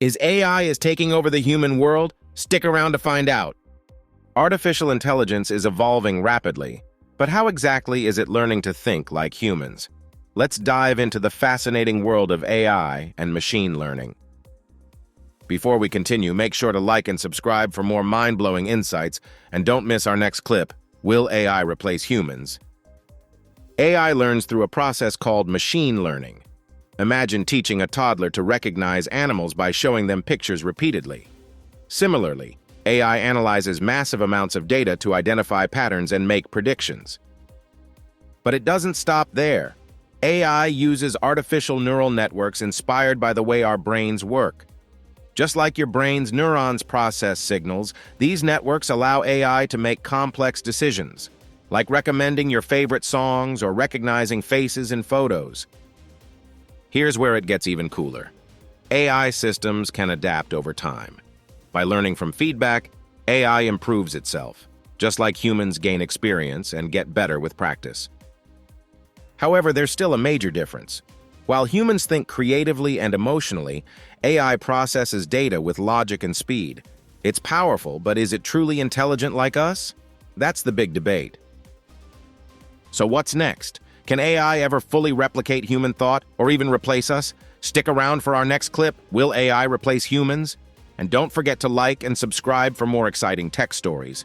Is AI taking over the human world? Stick around to find out. Artificial intelligence is evolving rapidly, but how exactly is it learning to think like humans? Let's dive into the fascinating world of AI and machine learning. Before we continue, make sure to like and subscribe for more mind-blowing insights, and don't miss our next clip, Will AI Replace Humans? AI learns through a process called machine learning. Imagine teaching a toddler to recognize animals by showing them pictures repeatedly. Similarly, AI analyzes massive amounts of data to identify patterns and make predictions. But it doesn't stop there. AI uses artificial neural networks inspired by the way our brains work. Just like your brain's neurons process signals, these networks allow AI to make complex decisions, like recommending your favorite songs or recognizing faces in photos. Here's where it gets even cooler. AI systems can adapt over time. By learning from feedback, AI improves itself, just like humans gain experience and get better with practice. However, there's still a major difference. While humans think creatively and emotionally, AI processes data with logic and speed. It's powerful, but is it truly intelligent like us? That's the big debate. So what's next? Can AI ever fully replicate human thought or even replace us? Stick around for our next clip, Will AI Replace Humans? And don't forget to like and subscribe for more exciting tech stories.